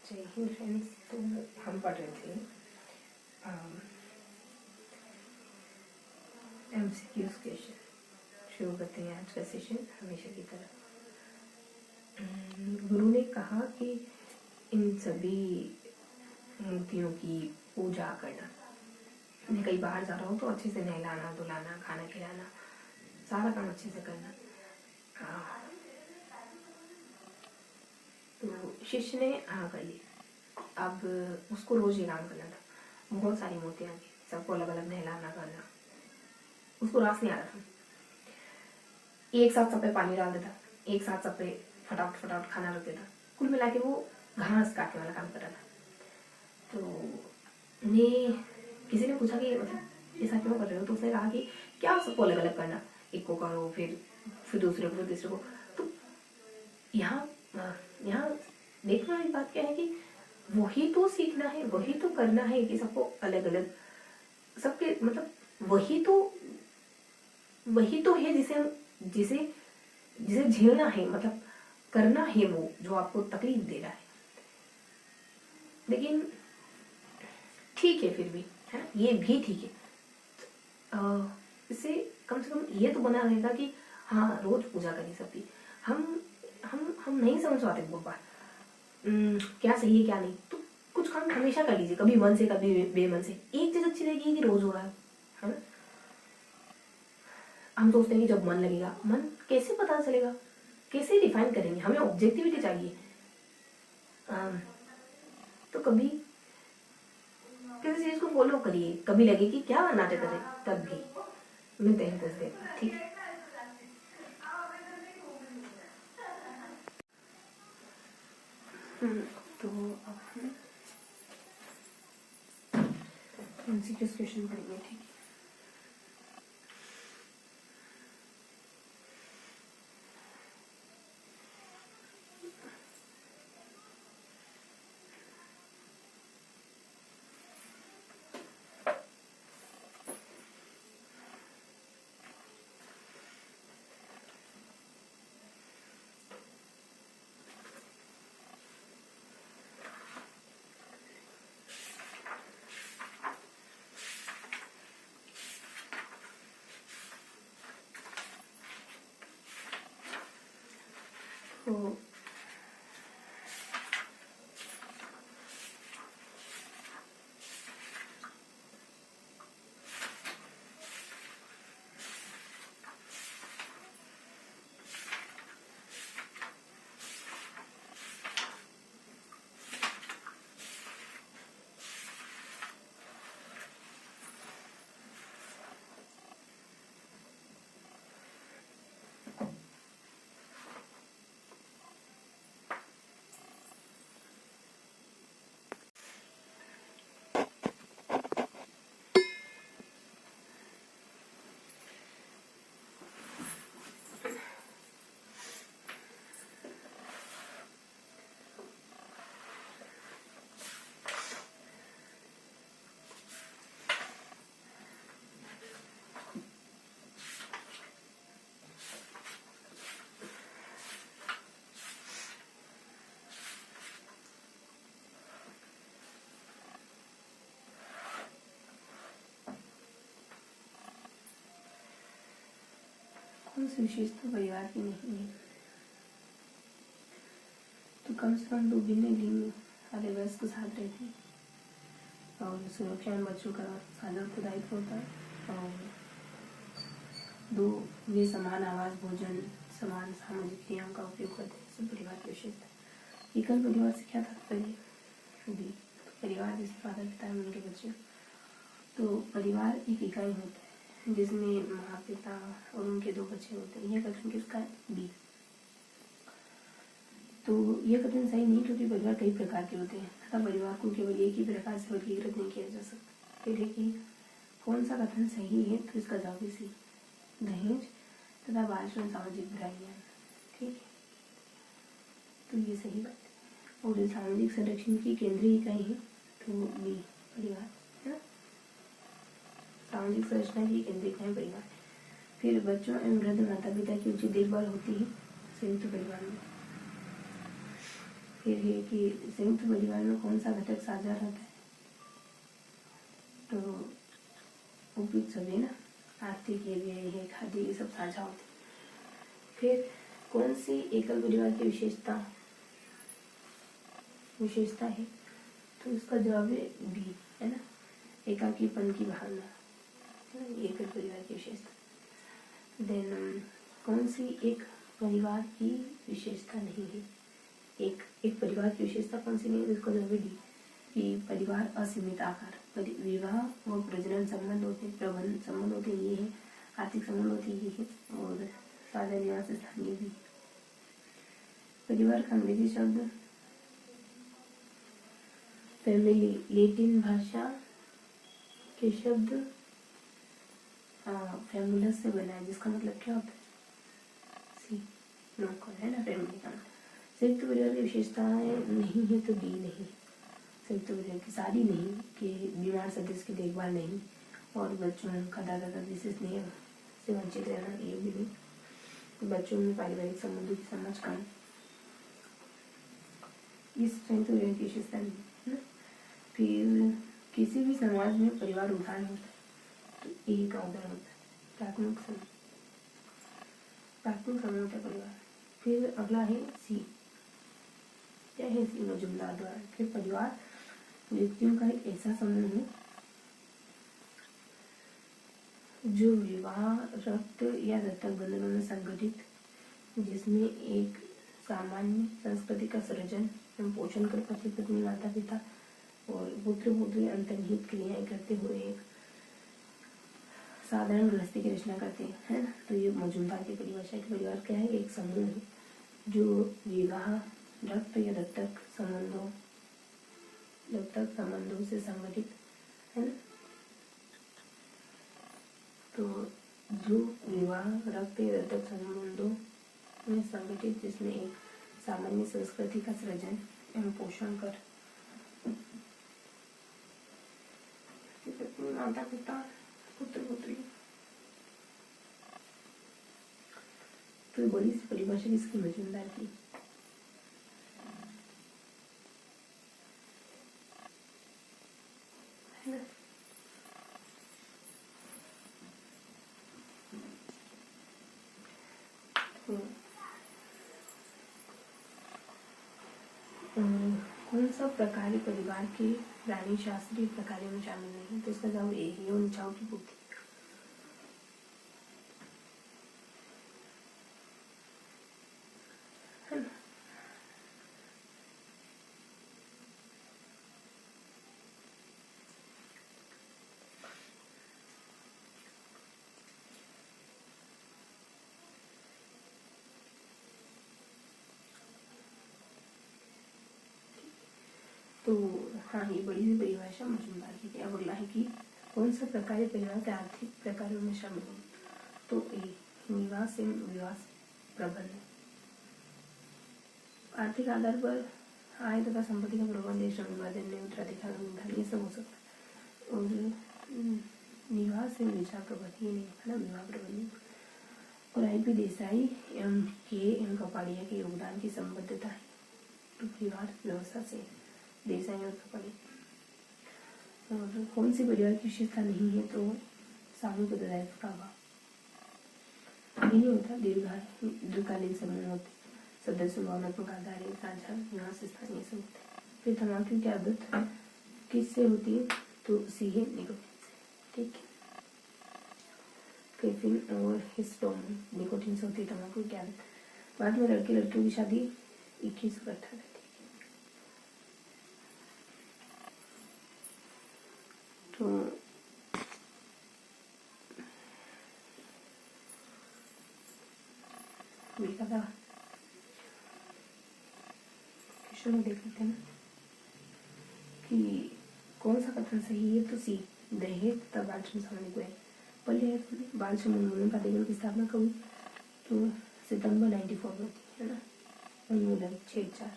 जय हिंद फ्रेंड्स। तो हम पढ़ रहे थे MCQs क्वेश्चन। शुरू करते हैं आज का सेशन हमेशा की तरह। गुरु ने कहा कि इन सभी मूर्तियों की पूजा करना, मैं कहीं बाहर जा रहा हूँ तो अच्छे से नहलाना धुलाना खाना खिलाना सारा काम अच्छे से करना। तो शिष्य ने हाँ कर ली। अब उसको रोज ये काम करना था। बहुत सारी मूर्तियाँ थी, सबको अलग अलग नहलाना करना। उसको रास नहीं आ रहा था। एक साथ सब पे पानी डाल देता, एक साथ सब पे फटाफट फटाफट खाना रख देता। कुल मिला के वो घास काटने वाला काम कर रहा था। तो किसी ने पूछा कि मतलब ऐसा क्यों कर रहे हो? तो उसने कहा कि क्या सबको अलग अलग करना, एक को करो फिर दूसरे को फिर तीसरे को। तो यहाँ देखना एक बात क्या है कि वही तो सीखना है, वही तो करना है कि सबको अलग अलग सबके मतलब वही तो है जिसे झेलना है, मतलब करना है वो जो आपको तकलीफ दे रहा है। लेकिन ठीक है, फिर भी है ये भी ठीक है। इससे कम से कम ये तो बना रहेगा कि हाँ रोज पूजा करनी सबकी। हम नहीं समझ पाते बहुत बार क्या सही है क्या नहीं। तो कुछ काम हमेशा कर लीजिए, कभी मन से कभी बेमन से। एक चीज अच्छी लगेगी कि रोज हो रहा है ना। हम सोचते हैं कि जब मन लगेगा, मन कैसे पता चलेगा, कैसे डिफाइन करेंगे? हमें ऑब्जेक्टिविटी चाहिए। तो कभी किसी चीज को फॉलो करिए, कभी लगे कि क्या नाटक करे तब भी। मिलते हैं कुछ देर, ठीक है? तो अब हम MCQs क्वेश्चन पढ़ेंगे, ठीक है? तो कौन सी विशेषता परिवार की नहीं है? तो कम से कम 2 भिन्न लिंग वाले वयस्क साथ रहते हैं और सुरक्षा में बच्चों का साझा दायित्व होता है। और 2 वे समान आवास भोजन समान सामाजिक क्रियाओं का उपयोग करते हैं। सब परिवार की विशेषता। एकल परिवार से क्या तात्पर्य? भी तो परिवार जिसमें माता पिता है उनके बच्चे, तो परिवार एक इकाई होता है जिसमें माँ पिता और उनके 2 बच्चे होते हैं। यह कथन किसका है? बी। तो यह कथन सही नहीं, क्योंकि परिवार कई प्रकार के होते हैं तथा परिवार को केवल एक ही प्रकार से वर्गीकृत नहीं किया जा सकता। फिर देखिए कौन सा कथन सही है, तो इसका जवाब है सी, दहेज तथा बाल श्रम सामाजिक बुराइयां। ठीक है, तो ये सही बात है। और जो सामाजिक संरक्षण की केंद्रीय इकाई है तो बी, परिवार है ना। सामाजिक संरचना की केंद्रीय इकाई परिवार। फिर बच्चों एवं वृद्ध माता पिता की उचित देखभाल होती है संयुक्त परिवार में। फिर है कि संयुक्त परिवार में कौन सा घटक साझा रहता है, तो उपयुक्त सभी ना, आर्थिक, ये व्यय है, खाद्य, ये सब साझा होते हैं। फिर कौन सी एकल परिवार की विशेषता है, तो इसका जवाब है बी, है ना, एकाकीपन की भावना, एकल परिवार की विशेषता। देन कौन सी एक परिवार की विशेषता नहीं है, एक परिवार की विशेषता कौन सी नहीं है, इसको जवाब है डी, कि परिवार असीमित आकार, विवाह व प्रजनन संबंध होते, प्रबंध संबंध होते, ये है, आर्थिक संबंध होते, ये है, और साझा निवास स्थानीय भी। परिवार का अंग्रेजी शब्द फैमिली, लैटिन भाषा के शब्द फैमुलस से बना है, जिसका मतलब क्या होता है, सी, नौकर, है ना, फैमिली का। संयुक्त परिवार की विशेषताएं नहीं है, तो डी नहीं, संयुक्त परिवार की सारी नहीं, कि बीमार सदस्य की देखभाल नहीं, और बच्चों का दादा दादी से स्नेह से वंचित रहना, ये भी नहीं, बच्चों में पारिवारिक संबंधों की समझ कम, इस संयुक्त परिवार की विशेषता नहीं है। फिर किसी भी समाज में परिवार उदाहरण होता है, तो एक का उदाहरण होता है प्राथमिक समूह होता है परिवार। फिर अगला है सी, क्या है सी, मजुमदार द्वारा। फिर परिवार व्यक्तियों का एक ऐसा समूह है जो विवाह, रक्त या दत्तक बंधनों में संगठित, जिसमें एक सामान्य संस्कृति का सृजन एवं पोषण कर पति पत्नी, माता पिता और पुत्र पुत्री अंतर्निहित क्रियाएं करते हुए एक साधारण गृहस्थी की रचना करते हैं, है ना। तो ये मजुमदार की परिभाषा के परिवार क्या है, एक समूह है जो विवाह, रक्त या दत्तक संबंधों से संगठित, है ना। तो जो विवाह, रक्त या दत्तक संबंधों में संगठित, जिसमें एक सामान्य संस्कृति का सृजन एवं पोषण कर माता पिता, पुत्र पुत्री। तो बड़ी सी परिभाषा किसकी, मजुमदार की। कौन सा प्रकार परिवार के प्राणी शास्त्रीय प्रकारों में शामिल नहीं, तो इसका जवाब ए है, यौन इच्छाओं की पूर्ति। तो हाँ, ये बड़ी सी परिभाषा मजुमदार की। क्या बोला है कि कौन सा प्रकार परिवार के आर्थिक प्रकारों में शामिल है, तो ए, निवास एवं विवास प्रबंध, आर्थिक आधार पर आय तथा संपत्ति का प्रबंध, श्रम विभाजन, उत्तराधिकार, ये सब हो सकता है। और निवास एवं विचार प्रबंध, ये नहीं है ना, विवाह प्रबंध। और आई.पी. देसाई एवं के कपाड़िया के योगदान की संबद्धता है तो परिवार व्यवस्था से देसाई और कपाड़िया। और कौन सी परिवार की विशेषता नहीं है, तो सामूहिक उत्तरदायित्व का अभाव, ये नहीं होता, दीर्घकालीन समूह होते, सदस्य भावनात्मक आधार, साझा निवास स्थान, ये सब होते हैं। फिर तंबाकू की आदत किससे होती है, तो सी है, निकोटीन से, ठीक है। कैफीन और हिस्टोन, निकोटीन से होती है तंबाकू की आदत। बाद में लड़के लड़कियों की शादी 21 और 18, तो क्वेश्चन देख लेते हैं कि कौन सा कथन सही है, तो सी, दहेज तथा बाल श्रम सामान्य को है। पहले बाल श्रम उन्मूलन प्राधिकरण की स्थापना कब हुई, तो सितंबर 94 में होती है ना, उन्मूलन, छेड़छाड़।